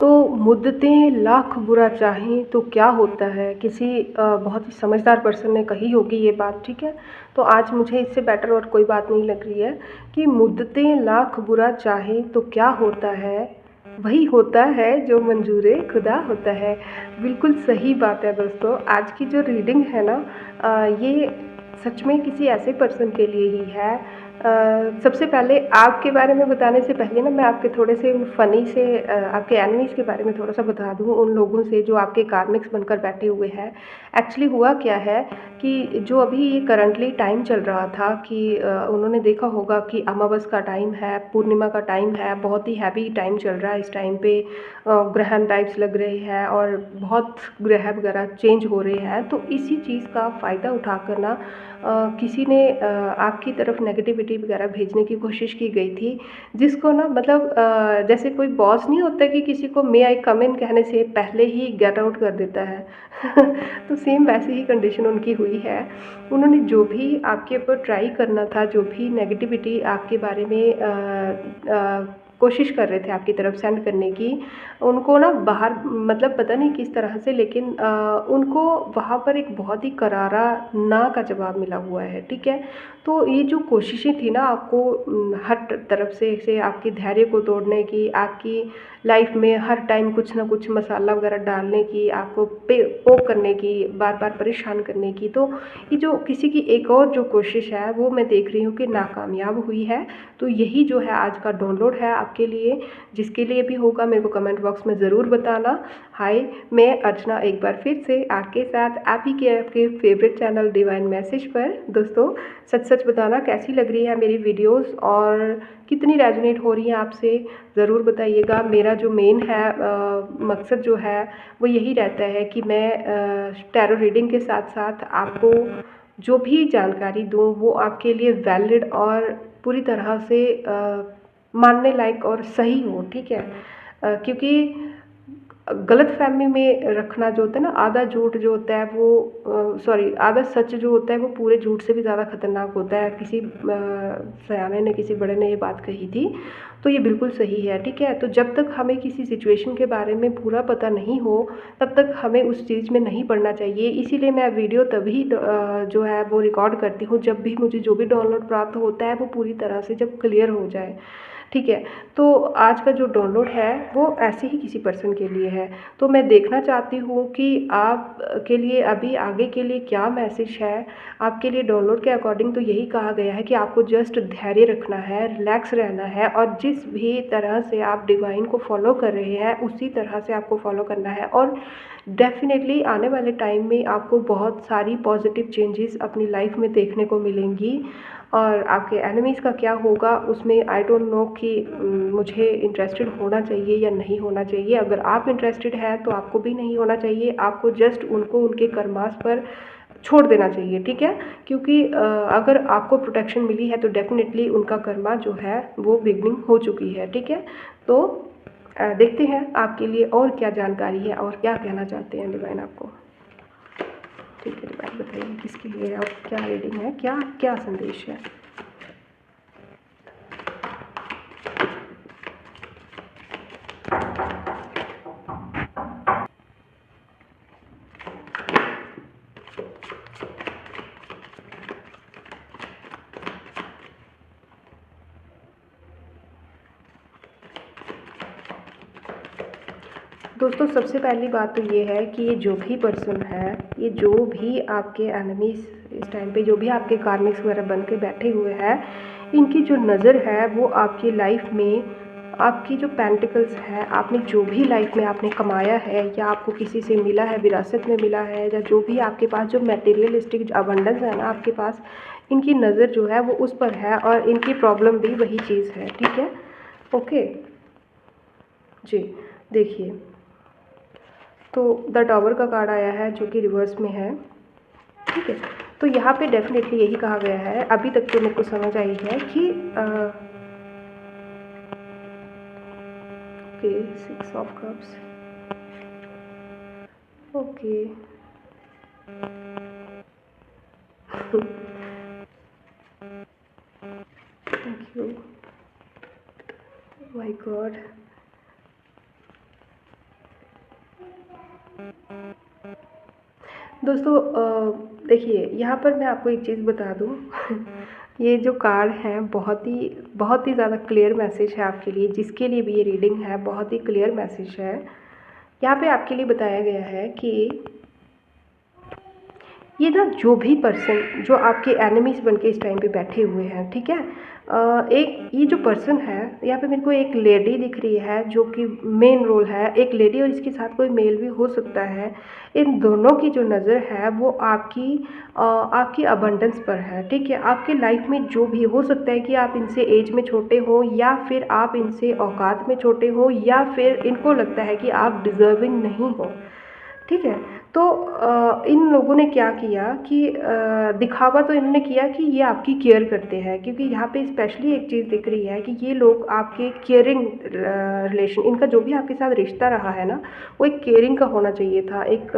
तो मुद्दतें लाख बुरा चाहें तो क्या होता है, किसी बहुत ही समझदार पर्सन ने कही होगी ये बात, ठीक है। तो आज मुझे इससे बेटर और कोई बात नहीं लग रही है कि मुद्दतें लाख बुरा चाहें तो क्या होता है, वही होता है जो मंजूरे खुदा होता है। बिल्कुल सही बात है दोस्तों। आज की जो रीडिंग है ना, ये सच में किसी ऐसे पर्सन के लिए ही है। सबसे पहले आपके बारे में बताने से पहले ना, मैं आपके थोड़े से फ़नी से आपके एनिमीज़ के बारे में थोड़ा सा बता दूँ, उन लोगों से जो आपके कार्मिक्स बनकर बैठे हुए हैं। एक्चुअली हुआ क्या है कि जो अभी ये करंटली टाइम चल रहा था कि उन्होंने देखा होगा कि अमावस का टाइम है, पूर्णिमा का टाइम है, बहुत ही हैवी टाइम चल रहा है। इस टाइम पे ग्रहण टाइप्स लग रहे हैं और बहुत ग्रह वगैरह चेंज हो रहे हैं। तो इसी चीज़ का फ़ायदा उठाकर ना किसी ने आपकी तरफ नेगेटिविटी वगैरह भेजने की कोशिश की गई थी, जिसको ना मतलब जैसे कोई बॉस नहीं होता कि किसी को मे आई कम इन कहने से पहले ही गेट आउट कर देता है। तो सेम वैसी ही कंडीशन उनकी हुई है। उन्होंने जो भी आपके ऊपर ट्राई करना था, जो भी नेगेटिविटी आपके बारे में कोशिश कर रहे थे आपकी तरफ सेंड करने की, उनको ना बाहर मतलब पता नहीं किस तरह से, लेकिन उनको वहाँ पर एक बहुत ही करारा ना का जवाब मिला हुआ है, ठीक है। तो ये जो कोशिशें थी ना आपको हर तरफ से आपके धैर्य को तोड़ने की, आपकी लाइफ में हर टाइम कुछ ना कुछ मसाला वगैरह डालने की, आपको पोक करने की, बार बार परेशान करने की, तो ये जो किसी की एक और जो कोशिश है वो मैं देख रही हूँ कि नाकामयाब हुई है। तो यही जो है आज का डाउनलोड है आपके लिए। जिसके लिए भी होगा मेरे को कमेंट बॉक्स में ज़रूर बताना। हाय, मैं अर्चना एक बार फिर से आपके साथ आप ही के आपके फेवरेट चैनल डिवाइन मैसेज पर। दोस्तों, सच सच बताना कैसी लग रही है मेरी वीडियोस और कितनी रेजोनेट हो रही है आपसे, ज़रूर बताइएगा। मेरा जो मेन है मकसद जो है वो यही रहता है कि मैं टैरो रीडिंग के साथ साथ आपको जो भी जानकारी दूँ वो आपके लिए वैलिड और पूरी तरह से मानने लायक और सही हो, ठीक है। क्योंकि गलतफ़हमी में रखना जो होता है ना, आधा झूठ जो होता है वो सॉरी आधा सच जो होता है वो पूरे झूठ से भी ज़्यादा खतरनाक होता है। किसी सयाने ने, किसी बड़े ने ये बात कही थी, तो ये बिल्कुल सही है, ठीक है। तो जब तक हमें किसी सिचुएशन के बारे में पूरा पता नहीं हो, तब तक हमें उस चीज़ में नहीं पड़ना चाहिए। इसीलिए मैं वीडियो तभी जो है वो रिकॉर्ड करती हूँ जब भी मुझे जो भी डाउनलोड प्राप्त होता है वो पूरी तरह से जब क्लियर हो जाए, ठीक है। तो आज का जो डाउनलोड है वो ऐसे ही किसी पर्सन के लिए है। तो मैं देखना चाहती हूँ कि आप के लिए अभी आगे के लिए क्या मैसेज है। आपके लिए डाउनलोड के अकॉर्डिंग तो यही कहा गया है कि आपको जस्ट धैर्य रखना है, रिलैक्स रहना है और जिस भी तरह से आप डिवाइन को फॉलो कर रहे हैं उसी तरह से आपको फॉलो करना है। और डेफ़िनेटली आने वाले टाइम में आपको बहुत सारी पॉजिटिव चेंजेस अपनी लाइफ में देखने को मिलेंगी। और आपके एनिमीज़ का क्या होगा उसमें आई डोंट नो कि मुझे इंटरेस्टेड होना चाहिए या नहीं होना चाहिए। अगर आप इंटरेस्टेड हैं तो आपको भी नहीं होना चाहिए, आपको जस्ट उनको उनके कर्मास पर छोड़ देना चाहिए, ठीक है। क्योंकि अगर आपको प्रोटेक्शन मिली है तो डेफ़िनेटली उनका कर्मा जो है वो बिगनिंग हो चुकी है, ठीक है। तो देखते हैं आपके लिए और क्या जानकारी है और क्या कहना चाहते हैं डिवाइन आपको। ठीक है डिवाइन, बताइए किसके लिए है और क्या रीडिंग है, क्या क्या संदेश है। दोस्तों, सबसे पहली बात तो ये है कि ये जो भी पर्सन है, ये जो भी आपके एनिमीज़ इस टाइम पे जो भी आपके कार्मिक्स वगैरह बन के बैठे हुए हैं, इनकी जो नज़र है वो आपकी लाइफ में, आपकी जो पेंटिकल्स है, आपने जो भी लाइफ में आपने कमाया है या आपको किसी से मिला है, विरासत में मिला है, या जो भी आपके पास जो मटेरियलिस्टिक अबंडेंस है ना आपके पास, इनकी नज़र जो है वो उस पर है और इनकी प्रॉब्लम भी वही चीज़ है, ठीक है। ओके जी, देखिए, तो द टावर का कार्ड आया है जो कि रिवर्स में है, ठीक है। तो यहाँ पे डेफिनेटली यही कहा गया है, अभी तक तो मेरे को समझ आई है कि okay, 6 of cups, okay thank you, my God. दोस्तों देखिए यहाँ पर मैं आपको एक चीज़ बता दूँ ये जो कार्ड है बहुत ही ज़्यादा क्लियर मैसेज है आपके लिए, जिसके लिए भी ये रीडिंग है बहुत ही क्लियर मैसेज है। यहाँ पे आपके लिए बताया गया है कि ये ना जो भी पर्सन जो आपके एनिमीज़ बन के इस टाइम पे बैठे हुए हैं, ठीक है? एक ये जो पर्सन है, यहाँ पे मेरे को एक लेडी दिख रही है जो कि मेन रोल है, एक लेडी और इसके साथ कोई मेल भी हो सकता है। इन दोनों की जो नज़र है वो आपकी अबंडेंस पर है, ठीक है? आपकी लाइफ में जो भी हो सकता है कि आप इनसे एज में छोटे हो या फिर आप इनसे औकात में छोटे हो या फिर इनको लगता है कि आप डिज़र्विंग नहीं हो। ठीक है? तो इन लोगों ने क्या किया कि दिखावा तो इन्होंने किया कि ये आपकी केयर करते हैं, क्योंकि यहाँ पे स्पेशली एक चीज़ दिख रही है कि ये लोग आपके केयरिंग रिलेशन, इनका जो भी आपके साथ रिश्ता रहा है ना, वो एक केयरिंग का होना चाहिए था, एक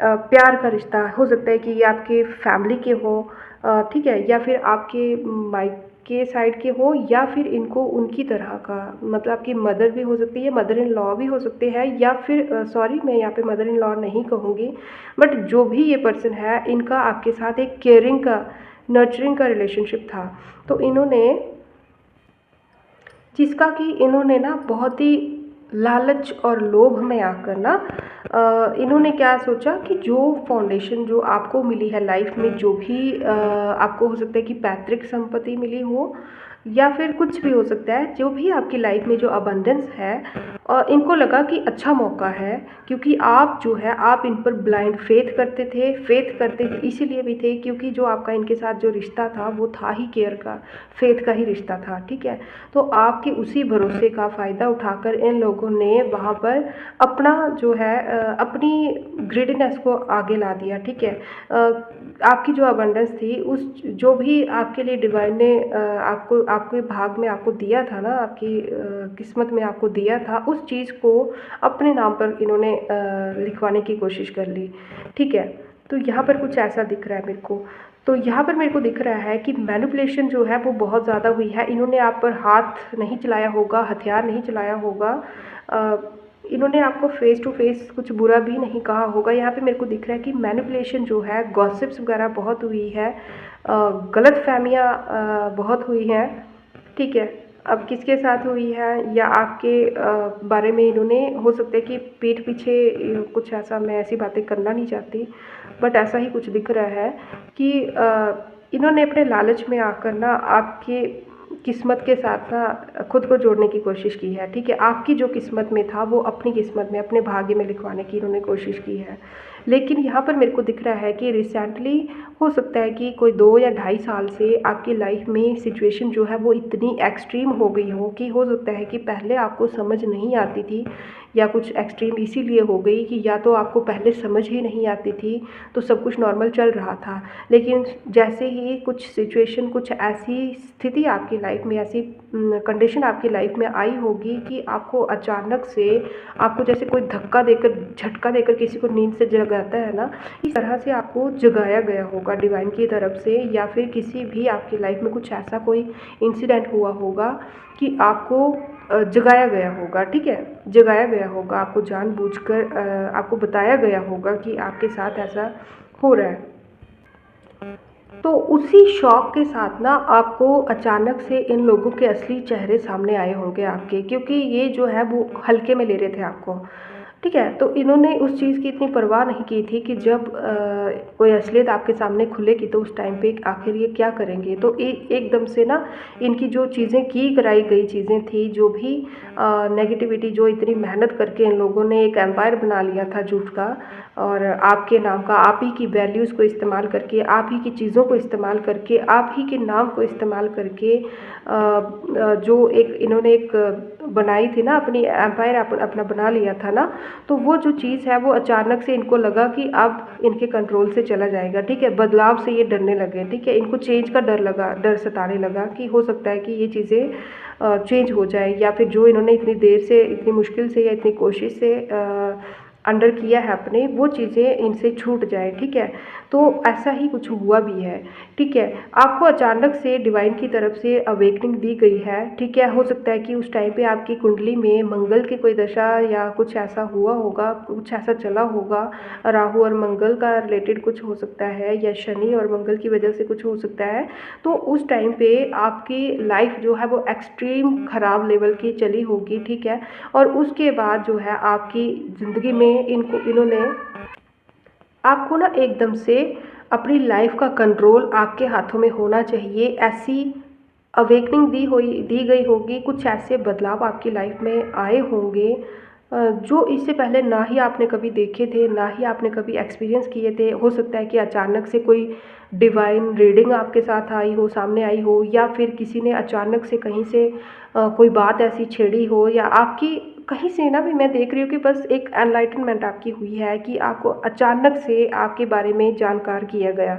प्यार का रिश्ता हो सकता है कि ये आपके फैमिली के हो, ठीक है? या फिर आपके मायके साइड के हो या फिर इनको उनकी तरह का, मतलब आपकी मदर भी हो सकती है, मदर इन लॉ भी हो सकते हैं, या फिर सॉरी मैं यहाँ पे मदर इन लॉ नहीं कहूँगी, बट जो भी ये पर्सन है इनका आपके साथ एक केयरिंग का, नर्चरिंग का रिलेशनशिप था। तो इन्होंने जिसका कि इन्होंने ना बहुत ही लालच और लोभ में आकर ना इन्होंने क्या सोचा कि जो फाउंडेशन जो आपको मिली है लाइफ में, जो भी आपको हो सकता है कि पैतृक संपत्ति मिली हो या फिर कुछ भी हो सकता है, जो भी आपकी लाइफ में जो अबंडेंस है, इनको लगा कि अच्छा मौका है, क्योंकि आप जो है आप इन पर ब्लाइंड फेथ करते थे इसीलिए भी थे क्योंकि जो आपका इनके साथ जो रिश्ता था वो था ही केयर का, फेथ का ही रिश्ता था, ठीक है? तो आपके उसी भरोसे का फ़ायदा उठाकर इन लोगों ने वहाँ पर अपना जो है अपनी ग्रिडनेस को आगे ला दिया, ठीक है? आपकी जो अबंडेंस थी, उस जो भी आपके लिए डिवाइन ने आपको आपके भाग में आपको दिया था ना, आपकी किस्मत में आपको दिया था, उस चीज़ को अपने नाम पर इन्होंने लिखवाने की कोशिश कर ली, ठीक है? तो यहाँ पर कुछ ऐसा दिख रहा है मेरे को। तो यहाँ पर मेरे को दिख रहा है कि मैनिपुलेशन जो है वो बहुत ज़्यादा हुई है। इन्होंने आप पर हाथ नहीं चलाया होगा, हथियार नहीं चलाया होगा, इन्होंने आपको फ़ेस टू फ़ेस कुछ बुरा भी नहीं कहा होगा। यहाँ पे मेरे को दिख रहा है कि मैनिपुलेशन जो है, गॉसिप्स वगैरह बहुत हुई है, गलतफ़हमियाँ बहुत हुई हैं, ठीक है? अब किसके साथ हुई है या आपके बारे में इन्होंने, हो सकता है कि पीठ पीछे कुछ ऐसा, मैं ऐसी बातें करना नहीं चाहती, बट ऐसा ही कुछ दिख रहा है कि इन्होंने अपने लालच में आकर ना आपके किस्मत के साथ ना खुद को जोड़ने की कोशिश की है, ठीक है? आपकी जो किस्मत में था वो अपनी किस्मत में, अपने भाग्य में लिखवाने की इन्होंने कोशिश की है। लेकिन यहाँ पर मेरे को दिख रहा है कि रिसेंटली हो सकता है कि कोई 2 या ढाई साल से आपकी लाइफ में सिचुएशन जो है वो इतनी एक्सट्रीम हो गई हो कि हो सकता है कि पहले आपको समझ नहीं आती थी, या कुछ एक्सट्रीम इसीलिए हो गई कि या तो आपको पहले समझ ही नहीं आती थी, तो सब कुछ नॉर्मल चल रहा था। लेकिन जैसे ही कुछ सिचुएशन, कुछ ऐसी स्थिति आपकी लाइफ में, ऐसी कंडीशन आपकी लाइफ में आई होगी कि आपको अचानक से, आपको जैसे कोई धक्का देकर, झटका देकर किसी को नींद से जगाता है ना, इस तरह से आपको जगाया गया होगा डिवाइन की तरफ से, या फिर किसी भी आपकी लाइफ में कुछ ऐसा कोई इंसिडेंट हुआ होगा कि आपको जगाया गया होगा, ठीक है? जगाया गया होगा, आपको जानबूझकर आपको बताया गया होगा कि आपके साथ ऐसा हो रहा है। तो उसी शौक के साथ ना आपको अचानक से इन लोगों के असली चेहरे सामने आए होंगे आपके, क्योंकि ये जो है वो हल्के में ले रहे थे आपको, ठीक है? तो इन्होंने उस चीज़ की इतनी परवाह नहीं की थी कि जब कोई असलियत आपके सामने खुलेगी तो उस टाइम पे आखिर ये क्या करेंगे। तो एकदम से ना इनकी जो चीज़ें की कराई गई चीज़ें थी, जो भी नेगेटिविटी, जो इतनी मेहनत करके इन लोगों ने एक एम्पायर बना लिया था झूठ का, और आपके नाम का, आप ही की वैल्यूज़ को इस्तेमाल करके, आप ही की चीज़ों को इस्तेमाल करके, आप ही के नाम को इस्तेमाल करके जो एक इन्होंने एक बनाई थी ना अपनी एम्पायर, अपना बना लिया था ना, तो वो जो चीज़ है वो अचानक से इनको लगा कि अब इनके कंट्रोल से चला जाएगा, ठीक है? बदलाव से ये डरने लगे, ठीक है? इनको चेंज का डर सताने लगा कि हो सकता है कि ये चीज़ें चेंज हो जाए, या फिर जो इन्होंने इतनी देर से, इतनी मुश्किल से या इतनी कोशिश से अंडर किया है अपने, वो चीज़ें इनसे छूट जाए, ठीक है। तो ऐसा ही कुछ हुआ भी है, ठीक है। आपको अचानक से डिवाइन की तरफ से अवेकनिंग दी गई है, ठीक है। हो सकता है कि उस टाइम पे आपकी कुंडली में मंगल की कोई दशा या कुछ ऐसा हुआ होगा, कुछ ऐसा चला होगा, राहु और मंगल का रिलेटेड कुछ हो सकता है, या शनि और मंगल की वजह से कुछ हो सकता है। तो उस टाइम पे आपकी लाइफ जो है वो एक्सट्रीम ख़राब लेवल की चली होगी, ठीक है। और उसके बाद जो है आपकी ज़िंदगी में इन्होंने आपको ना एकदम से अपनी लाइफ का कंट्रोल आपके हाथों में होना चाहिए, ऐसी अवेकनिंग दी गई होगी, कुछ ऐसे बदलाव आपकी लाइफ में आए होंगे जो इससे पहले ना ही आपने कभी देखे थे, ना ही आपने कभी एक्सपीरियंस किए थे। हो सकता है कि अचानक से कोई डिवाइन रीडिंग आपके साथ आई हो, सामने आई हो, या फिर किसी ने अचानक से कहीं से कोई बात ऐसी छेड़ी हो, या आपकी कहीं से ना भी मैं देख रही हूँ कि बस एक एनलाइटनमेंट आपकी हुई है कि आपको अचानक से आपके बारे में जानकार किया गया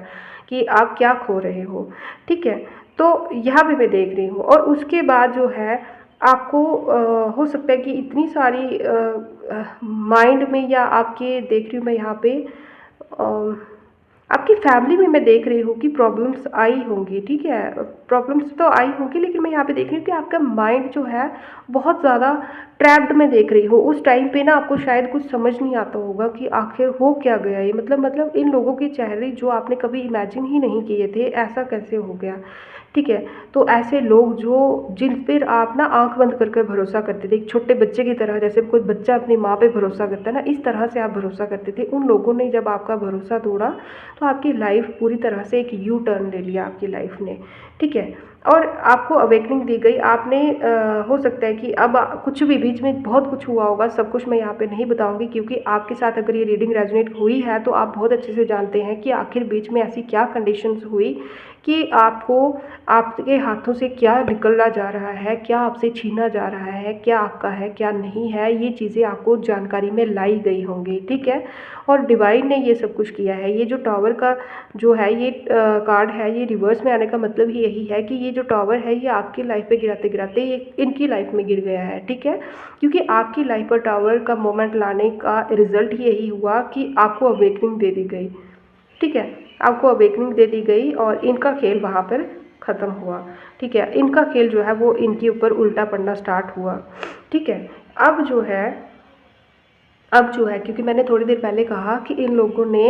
कि आप क्या खो रहे हो, ठीक है। तो यहाँ पे मैं देख रही हूँ, और उसके बाद जो है आपको हो सकता है कि इतनी सारी माइंड में, या आपके देख रही हूँ मैं यहाँ पे आपकी फैमिली में मैं देख रही हूँ कि प्रॉब्लम्स आई होंगी, ठीक है। प्रॉब्लम्स तो आई होंगी, लेकिन मैं यहाँ पे देख रही हूँ कि आपका माइंड जो है बहुत ज़्यादा ट्रैप्ड में देख रही हूँ। उस टाइम पे ना आपको शायद कुछ समझ नहीं आता होगा कि आखिर हो क्या गया ये, मतलब इन लोगों के चेहरे जो आपने कभी इमेजिन ही नहीं किए थे, ऐसा कैसे हो गया, ठीक है। तो ऐसे लोग जो जिन पर आप ना आंख बंद करके भरोसा करते थे, एक छोटे बच्चे की तरह, जैसे कोई बच्चा अपनी माँ पे भरोसा करता है ना, इस तरह से आप भरोसा करते थे। उन लोगों ने जब आपका भरोसा तोड़ा तो आपकी लाइफ पूरी तरह से एक यू टर्न ले लिया आपकी लाइफ ने, ठीक है। और आपको अवेकनिंग दी गई, आपने हो सकता है कि अब कुछ भी बीच में बहुत कुछ हुआ होगा, सब कुछ मैं यहाँ पे नहीं बताऊंगी, क्योंकि आपके साथ अगर ये रीडिंग रेजोनेट हुई है तो आप बहुत अच्छे से जानते हैं कि आखिर बीच में ऐसी क्या कंडीशंस हुई कि आपको आपके हाथों से क्या निकला जा रहा है, क्या आपसे छीना जा रहा है, क्या आपका है क्या नहीं है, ये चीज़ें आपको जानकारी में लाई गई होंगी, ठीक है। और डिवाइन ने ये सब कुछ किया है। ये जो टावर का जो है ये कार्ड है, ये रिवर्स में आने का मतलब ही यही है कि ये जो टावर है ये आपकी लाइफ पे गिराते गिराते ये इनकी लाइफ में गिर गया है, ठीक है। क्योंकि आपकी लाइफ पर टावर का मोमेंट लाने का रिजल्ट ही यही हुआ कि आपको अवेकनिंग दे दी गई, ठीक है। आपको अवेकनिंग दे दी गई और इनका खेल वहाँ पर ख़त्म हुआ, ठीक है। इनका खेल जो है वो इनके ऊपर उल्टा पड़ना स्टार्ट हुआ, ठीक है। अब जो है अब जो है क्योंकि मैंने थोड़ी देर पहले कहा कि इन लोगों ने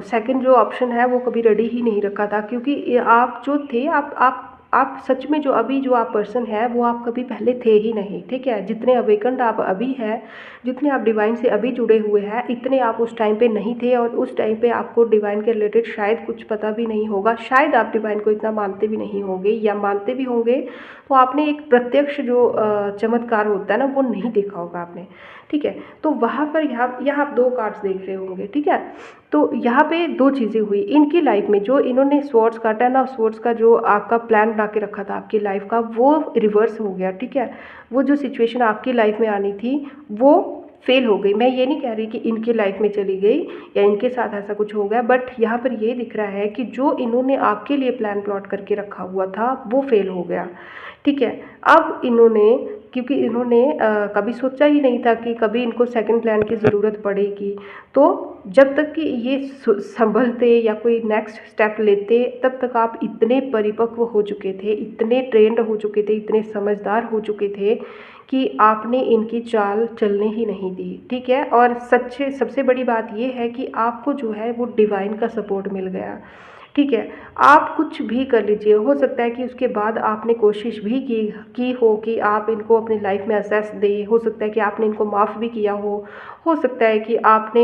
सेकंड जो ऑप्शन है वो कभी रेडी ही नहीं रखा था, क्योंकि आप जो थे आप सच में जो अभी जो आप पर्सन है वो आप कभी पहले थे ही नहीं, ठीक है। जितने अवेकन्ड आप अभी हैं, जितने आप डिवाइन से अभी जुड़े हुए हैं, इतने आप उस टाइम पे नहीं थे। और उस टाइम पे आपको डिवाइन के रिलेटेड शायद कुछ पता भी नहीं होगा, शायद आप डिवाइन को इतना मानते भी नहीं होंगे, या मानते भी होंगे तो आपने एक प्रत्यक्ष जो चमत्कार होता है ना वो नहीं देखा होगा आपने, ठीक है। तो वहाँ पर यहाँ आप दो कार्ड्स देख रहे होंगे, ठीक है। तो यहाँ पे दो चीज़ें हुई इनकी लाइफ में, जो इन्होंने स्वॉर्ड्स काटा ना, स्वॉर्ड्स का जो आपका प्लान बना के रखा था आपकी लाइफ का, वो रिवर्स हो गया, ठीक है। वो जो सिचुएशन आपकी लाइफ में आनी थी वो फेल हो गई। मैं ये नहीं कह रही कि इनकी लाइफ में चली गई या इनके साथ ऐसा कुछ हो गया, बट यहाँ पर ये दिख रहा है कि जो इन्होंने आपके लिए प्लान प्लॉट करके रखा हुआ था वो फेल हो गया, ठीक है। अब इन्होंने, क्योंकि इन्होंने कभी सोचा ही नहीं था कि कभी इनको सेकंड प्लान की ज़रूरत पड़ेगी, तो जब तक कि ये संभलते या कोई नेक्स्ट स्टेप लेते, तब तक आप इतने परिपक्व हो चुके थे, इतने ट्रेंड हो चुके थे, इतने समझदार हो चुके थे कि आपने इनकी चाल चलने ही नहीं दी, ठीक है। और सच्चे सबसे बड़ी बात ये है कि आपको जो है वो डिवाइन का सपोर्ट मिल गया, ठीक है। आप कुछ भी कर लीजिए, हो सकता है कि उसके बाद आपने कोशिश भी की हो कि आप इनको अपनी लाइफ में असेस दें, हो सकता है कि आपने इनको माफ़ भी किया हो सकता है कि आपने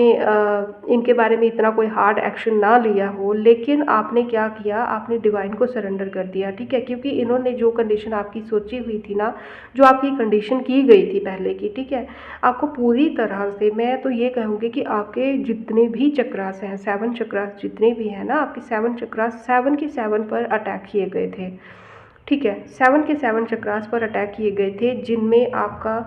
इनके बारे में इतना कोई हार्ड एक्शन ना लिया हो, लेकिन आपने क्या किया, आपने डिवाइन को सरेंडर कर दिया, ठीक है। क्योंकि इन्होंने जो कंडीशन आपकी सोची हुई थी ना, जो आपकी कंडीशन की गई थी पहले की, ठीक है, आपको पूरी तरह से, मैं तो ये कहूँगी कि आपके जितने भी चक्रास हैं, 7 चक्रास जितने भी हैं ना, आपके 7 चक्रास 7 के 7 पर अटैक किए गए थे, ठीक है। 7 के 7 चक्रास पर अटैक किए गए थे, जिनमें आपका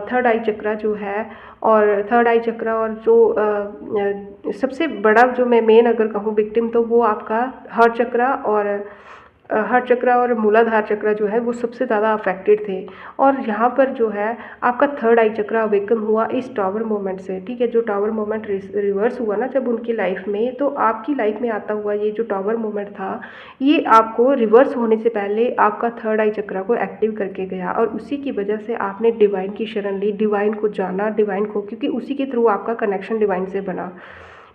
थर्ड आई चक्रा जो है, और थर्ड आई चक्रा, और जो सबसे बड़ा जो मैं मेन अगर कहूँ विक्टिम, तो वो आपका हार्ट चक्रा और हार्ट चक्रा और मूलाधार चक्रा जो है वो सबसे ज़्यादा अफेक्टेड थे। और यहाँ पर जो है आपका थर्ड आई चक्रा अवेकन हुआ इस टॉवर मोमेंट से, ठीक है। जो टॉवर मोमेंट रिवर्स हुआ ना जब उनकी लाइफ में, तो आपकी लाइफ में आता हुआ ये जो टॉवर मोमेंट था, ये आपको रिवर्स होने से पहले आपका थर्ड आई चक्रा को एक्टिव करके गया, और उसी की वजह से आपने डिवाइन की शरण ली, डिवाइन को जाना, डिवाइन को, क्योंकि उसी के थ्रू आपका कनेक्शन डिवाइन से बना,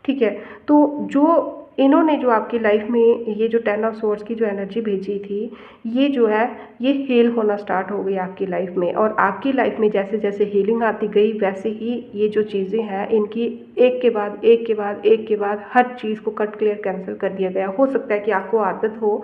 ठीक है। तो जो इन्होंने जो आपकी लाइफ में ये जो 10 ऑफ सोर्ड्स की जो एनर्जी भेजी थी, ये जो है ये हील होना स्टार्ट हो गई आपकी लाइफ में। और आपकी लाइफ में जैसे जैसे हीलिंग आती गई वैसे ही ये जो चीज़ें हैं इनकी एक के बाद एक के बाद एक के बाद हर चीज़ को कट क्लियर कैंसिल कर दिया गया। हो सकता है कि आपको आदत हो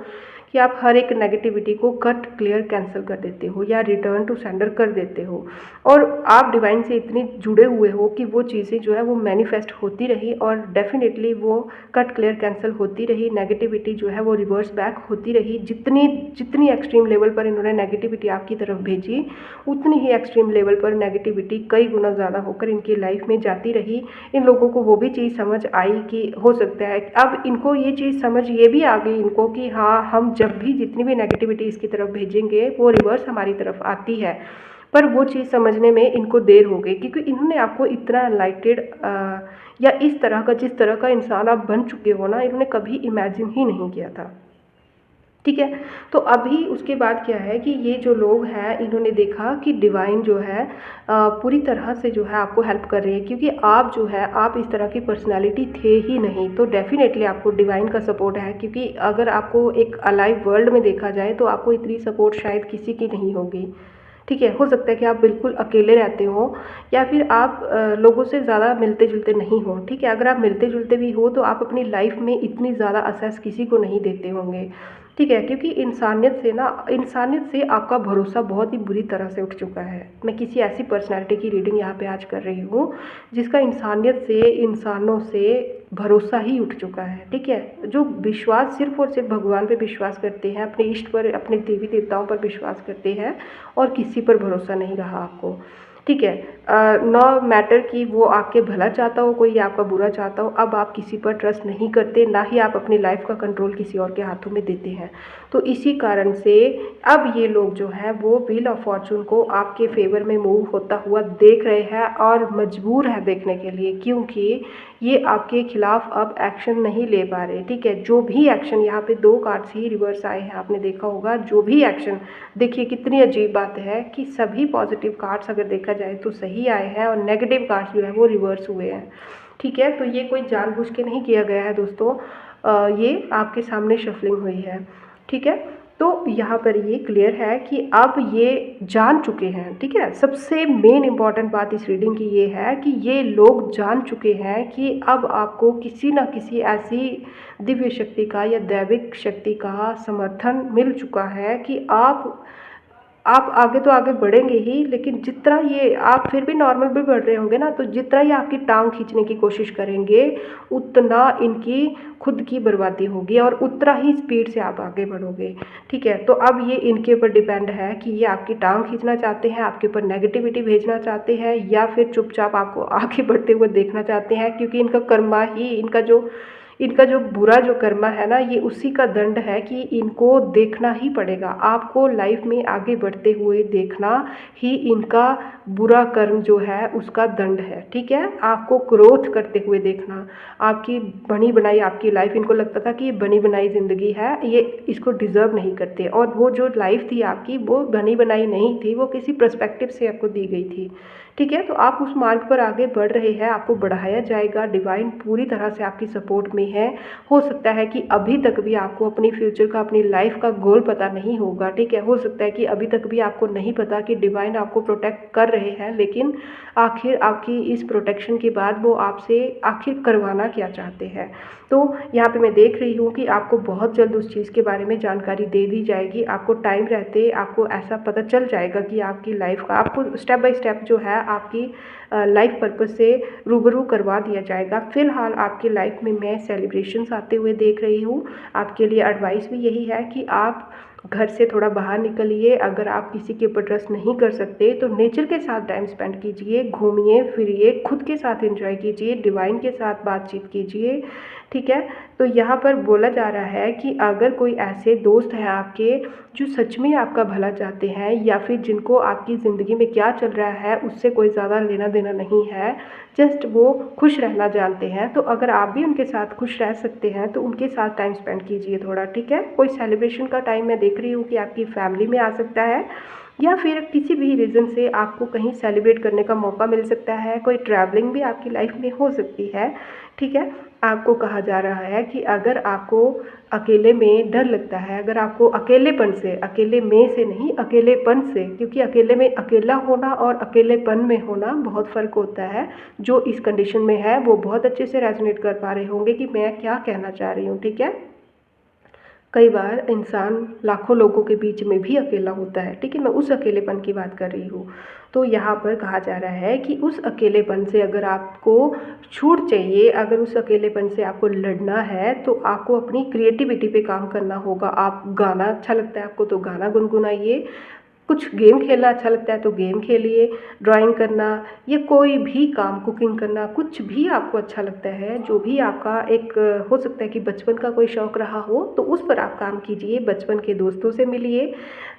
कि आप हर एक नेगेटिविटी को कट क्लियर कैंसिल कर देते हो या रिटर्न टू सेंडर कर देते हो, और आप डिवाइन से इतने जुड़े हुए हो कि वो चीज़ें जो है वो मैनिफेस्ट होती रही और डेफिनेटली वो कट क्लियर कैंसिल होती रही, नेगेटिविटी जो है वो रिवर्स बैक होती रही। जितनी जितनी एक्सट्रीम लेवल पर इन्होंने नेगेटिविटी आपकी तरफ भेजी, उतनी ही एक्सट्रीम लेवल पर नेगेटिविटी कई गुना ज़्यादा होकर इनकी लाइफ में जाती रही। इन लोगों को वो भी चीज़ समझ आई कि हो सकता है अब इनको ये चीज़ समझ ये भी आ गई इनको कि हाँ, हम जब भी जितनी भी नेगेटिविटी इसकी तरफ भेजेंगे वो रिवर्स हमारी तरफ आती है। पर वो चीज़ समझने में इनको देर हो गई, क्योंकि इन्होंने आपको इतना एनलाइटेड या इस तरह का, जिस तरह का इंसान आप बन चुके हो ना, इन्होंने कभी इमेजिन ही नहीं किया था, ठीक है। तो अभी उसके बाद क्या है कि ये जो लोग हैं इन्होंने देखा कि डिवाइन जो है पूरी तरह से जो है आपको हेल्प कर रही है, क्योंकि आप जो है आप इस तरह की पर्सनालिटी थे ही नहीं, तो डेफिनेटली आपको डिवाइन का सपोर्ट है। क्योंकि अगर आपको एक अलाइव वर्ल्ड में देखा जाए तो आपको इतनी सपोर्ट शायद किसी की नहीं होगी, ठीक है। हो सकता है कि आप बिल्कुल अकेले रहते हो या फिर आप लोगों से ज़्यादा मिलते जुलते नहीं हो, ठीक है। अगर आप मिलते जुलते भी हो तो आप अपनी लाइफ में इतनी ज़्यादा असेस किसी को नहीं देते होंगे, ठीक है। क्योंकि इंसानियत से आपका भरोसा बहुत ही बुरी तरह से उठ चुका है। मैं किसी ऐसी पर्सनैलिटी की रीडिंग यहाँ पे आज कर रही हूँ जिसका इंसानियत से, इंसानों से भरोसा ही उठ चुका है, ठीक है। जो विश्वास सिर्फ और सिर्फ भगवान पे विश्वास करते हैं, अपने इष्ट पर, अपने देवी देवताओं पर विश्वास करते हैं, और किसी पर भरोसा नहीं रहा आपको, ठीक है। नो मैटर कि वो आपके भला चाहता हो कोई या आपका बुरा चाहता हो, अब आप किसी पर ट्रस्ट नहीं करते, ना ही आप अपनी लाइफ का कंट्रोल किसी और के हाथों में देते हैं। तो इसी कारण से अब ये लोग जो है वो व्हील ऑफ फॉर्चून को आपके फेवर में मूव होता हुआ देख रहे हैं, और मजबूर है देखने के लिए, क्योंकि ये आपके खिलाफ अब एक्शन नहीं ले पा रहे, ठीक है। जो भी एक्शन, यहाँ पे 2 कार्ड्स ही रिवर्स आए हैं, आपने देखा होगा। जो भी एक्शन, देखिए कितनी अजीब बात है कि सभी पॉजिटिव कार्ड्स अगर देखा जाए तो सही आए हैं, और नेगेटिव कार्ड्स जो है वो रिवर्स हुए हैं, ठीक है। तो ये कोई जानबूझ के नहीं किया गया है दोस्तों, ये आपके सामने शफलिंग हुई है, ठीक है। तो यहाँ पर ये क्लियर है कि अब ये जान चुके हैं, ठीक है। सबसे मेन इम्पॉर्टेंट बात इस रीडिंग की ये है कि ये लोग जान चुके हैं कि अब आपको किसी न किसी ऐसी दिव्य शक्ति का या दैविक शक्ति का समर्थन मिल चुका है कि आप आगे तो आगे बढ़ेंगे ही, लेकिन जितना ये आप फिर भी नॉर्मल भी बढ़ रहे होंगे ना, तो जितना ये आपकी टांग खींचने की कोशिश करेंगे उतना इनकी खुद की बर्बादी होगी, और उतना ही स्पीड से आप आगे बढ़ोगे, ठीक है। तो अब ये इनके ऊपर डिपेंड है कि ये आपकी टांग खींचना चाहते हैं, आपके ऊपर नेगेटिविटी भेजना चाहते हैं, या फिर चुपचाप आपको आगे बढ़ते हुए देखना चाहते हैं। क्योंकि इनका कर्मा ही, इनका जो बुरा जो कर्मा है ना, ये उसी का दंड है कि इनको देखना ही पड़ेगा। आपको लाइफ में आगे बढ़ते हुए देखना ही इनका बुरा कर्म जो है उसका दंड है, ठीक है। आपको ग्रोथ करते हुए देखना, आपकी बनी बनाई आपकी लाइफ, इनको लगता था कि ये बनी बनाई ज़िंदगी है, ये इसको डिज़र्व नहीं करते, और वो जो लाइफ थी आपकी वो बनी बनाई नहीं थी, वो किसी पर्सपेक्टिव से आपको दी गई थी, ठीक है। तो आप उस मार्ग पर आगे बढ़ रहे हैं, आपको बढ़ाया जाएगा, डिवाइन पूरी तरह से आपकी सपोर्ट में है। हो सकता है कि अभी तक भी आपको अपनी फ्यूचर का, अपनी लाइफ का गोल पता नहीं होगा, ठीक है। हो सकता है कि अभी तक भी आपको नहीं पता कि डिवाइन आपको प्रोटेक्ट कर रहे हैं, लेकिन आखिर आपकी इस प्रोटेक्शन के बाद वो आपसे आखिर करवाना क्या चाहते हैं। तो यहाँ पे मैं देख रही हूँ कि आपको बहुत जल्द उस चीज़ के बारे में जानकारी दे दी जाएगी। आपको टाइम रहते आपको ऐसा पता चल जाएगा कि आपकी लाइफ का, आपको स्टेप बाय स्टेप जो है आपकी लाइफ पर्पस से रूबरू करवा दिया जाएगा। फ़िलहाल आपकी लाइफ में मैं सेलिब्रेशंस आते हुए देख रही हूँ। आपके लिए एडवाइस भी यही है कि आप घर से थोड़ा बाहर निकलिए। अगर आप किसी के ऊपर ट्रस्ट नहीं कर सकते तो नेचर के साथ टाइम स्पेंड कीजिए, घूमिए फिरिए, खुद के साथ एंजॉय कीजिए, डिवाइन के साथ बातचीत कीजिए, ठीक है। तो तो यहाँ पर बोला जा रहा है कि अगर कोई ऐसे दोस्त हैं आपके जो सच में आपका भला चाहते हैं, या फिर जिनको आपकी ज़िंदगी में क्या चल रहा है उससे कोई ज़्यादा लेना देना नहीं है, जस्ट वो खुश रहना जानते हैं, तो अगर आप भी उनके साथ खुश रह सकते हैं तो उनके साथ टाइम स्पेंड कीजिए थोड़ा, ठीक है। कोई सेलिब्रेशन का टाइम मैं देख रही हूँ कि आपकी फैमिली में आ सकता है, या फिर किसी भी रीज़न से आपको कहीं सेलिब्रेट करने का मौका मिल सकता है, कोई ट्रैवलिंग भी आपकी लाइफ में हो सकती है, ठीक है। आपको कहा जा रहा है कि अगर आपको अकेले में डर लगता है, अगर आपको अकेलेपन से, अकेले में से नहीं अकेलेपन से, क्योंकि अकेले में अकेला होना और अकेलेपन में होना बहुत फ़र्क होता है। जो इस कंडीशन में है वो बहुत अच्छे से रेजोनेट कर पा रहे होंगे कि मैं क्या कहना चाह रही हूँ, ठीक है। कई बार इंसान लाखों लोगों के बीच में भी अकेला होता है, ठीक है, मैं उस अकेलेपन की बात कर रही हूँ। तो यहाँ पर कहा जा रहा है कि उस अकेलेपन से अगर आपको छूट चाहिए, अगर उस अकेलेपन से आपको लड़ना है, तो आपको अपनी क्रिएटिविटी पे काम करना होगा। आप गाना अच्छा लगता है आपको तो गाना गुनगुनाइए, कुछ गेम खेलना अच्छा लगता है तो गेम खेलिए, ड्राइंग करना या कोई भी काम, कुकिंग करना, कुछ भी आपको अच्छा लगता है, जो भी आपका एक हो सकता है कि बचपन का कोई शौक़ रहा हो, तो उस पर आप काम कीजिए। बचपन के दोस्तों से मिलिए,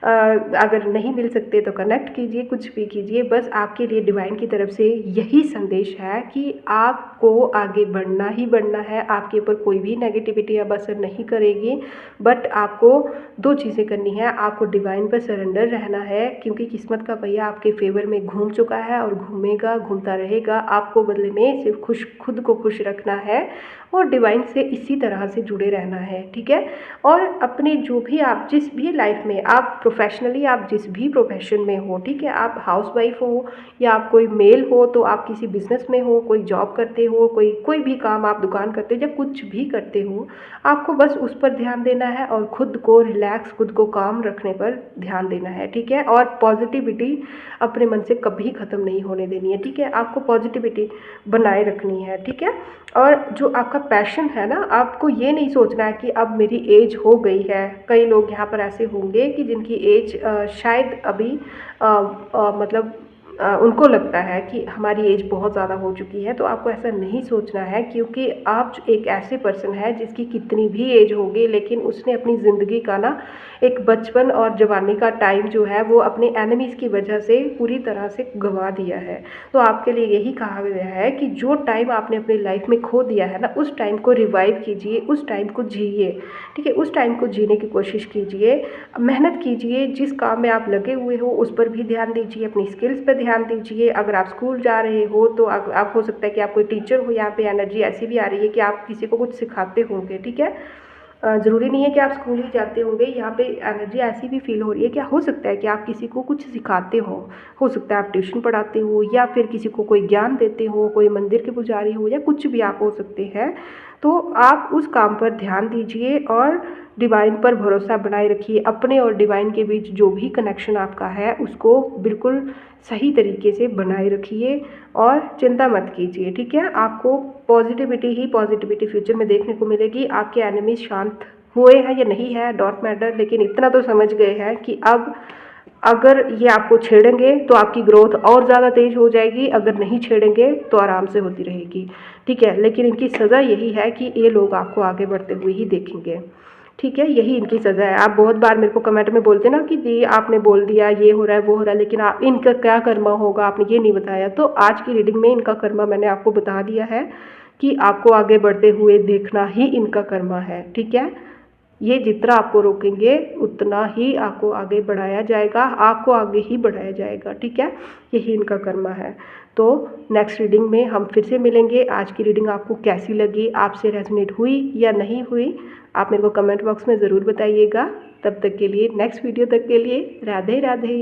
अगर नहीं मिल सकते तो कनेक्ट कीजिए, कुछ भी कीजिए। बस आपके लिए डिवाइन की तरफ से यही संदेश है कि आपको आगे बढ़ना ही बढ़ना है, आपके ऊपर कोई भी नेगेटिविटी अब असर नहीं करेगी। बट आपको 2 चीज़ें करनी है, आपको डिवाइन पर सरेंडर रहना है, क्योंकि किस्मत का पहिया आपके फेवर में घूम चुका है और घूमेगा, घूमता रहेगा। आपको बदले में सिर्फ खुद को खुश रखना है और डिवाइन से इसी तरह से जुड़े रहना है, ठीक है। और अपने जो भी आप जिस भी लाइफ में आप प्रोफेशनली, आप जिस भी प्रोफेशन में हो, ठीक है, आप हाउसवाइफ हो या आप कोई मेल हो तो आप किसी बिजनेस में हो, कोई जॉब करते हो, कोई भी काम आप दुकान करते हो, जब कुछ भी करते हो, आपको बस उस पर ध्यान देना है और खुद को रिलैक्स, खुद को काम रखने पर ध्यान देना है, ठीक है। और पॉजिटिविटी अपने मन से कभी ख़त्म नहीं होने देनी है, ठीक है। आपको पॉजिटिविटी बनाए रखनी है, ठीक है। और जो आपका पैशन है ना, आपको ये नहीं सोचना है कि अब मेरी एज हो गई है। कई लोग यहाँ पर ऐसे होंगे कि जिनकी एज शायद अभी मतलब उनको लगता है कि हमारी एज बहुत ज़्यादा हो चुकी है, तो आपको ऐसा नहीं सोचना है, क्योंकि आप एक ऐसे पर्सन है जिसकी कितनी भी एज होगी, लेकिन उसने अपनी ज़िंदगी का ना एक बचपन और जवानी का टाइम जो है वो अपने एनिमीज़ की वजह से पूरी तरह से गंवा दिया है। तो आपके लिए यही कहा गया है कि जो टाइम आपने अपनी लाइफ में खो दिया है ना, उस टाइम को रिवाइव कीजिए, उस टाइम को जिए, ठीक है। उस टाइम को जीने की कोशिश कीजिए, मेहनत कीजिए, जिस काम में आप लगे हुए हो उस पर भी ध्यान दीजिए, अपनी स्किल्स पर ध्यान दीजिए। अगर आप स्कूल जा रहे हो तो आप हो सकता है कि आप कोई टीचर हो, यहाँ पे एनर्जी ऐसी भी आ रही है कि आप किसी को कुछ सिखाते होंगे, ठीक है। ज़रूरी नहीं है कि आप स्कूल ही जाते होंगे, यहाँ पे एनर्जी ऐसी भी फील हो रही है कि हो सकता है कि आप किसी को कुछ सिखाते हो सकता है आप ट्यूशन पढ़ाते हो या फिर किसी को कोई ज्ञान देते हो, कोई मंदिर के पुजारी हो या कुछ भी आप हो सकते हैं। तो आप उस काम पर ध्यान दीजिए और डिवाइन पर भरोसा बनाए रखिए। अपने और डिवाइन के बीच जो भी कनेक्शन आपका है उसको बिल्कुल सही तरीके से बनाए रखिए और चिंता मत कीजिए, ठीक है। आपको पॉजिटिविटी ही पॉजिटिविटी फ्यूचर में देखने को मिलेगी। आपके एनिमीज शांत हुए हैं या नहीं है डोंट मैटर, लेकिन इतना तो समझ गए हैं कि अब अगर ये आपको छेड़ेंगे तो आपकी ग्रोथ और ज़्यादा तेज़ हो जाएगी, अगर नहीं छेड़ेंगे तो आराम से होती रहेगी, ठीक है। लेकिन इनकी सज़ा यही है कि ये लोग आपको आगे बढ़ते हुए ही देखेंगे, ठीक है, यही इनकी सज़ा है। आप बहुत बार मेरे को कमेंट में बोलते ना कि जी आपने बोल दिया ये हो रहा है वो हो रहा है, लेकिन आप इनका क्या कर्मा होगा आपने ये नहीं बताया। तो आज की रीडिंग में इनका कर्मा मैंने आपको बता दिया है कि आपको आगे बढ़ते हुए देखना ही इनका कर्मा है, ठीक है। ये जितना आपको रोकेंगे उतना ही आपको आगे बढ़ाया जाएगा, आपको आगे ही बढ़ाया जाएगा, ठीक है। यही इनका कर्मा है। तो नेक्स्ट रीडिंग में हम फिर से मिलेंगे। आज की रीडिंग आपको कैसी लगी, आपसे रेजोनेट हुई या नहीं हुई, आप मेरे को कमेंट बॉक्स में ज़रूर बताइएगा। तब तक के लिए, नेक्स्ट वीडियो तक के लिए राधे राधे।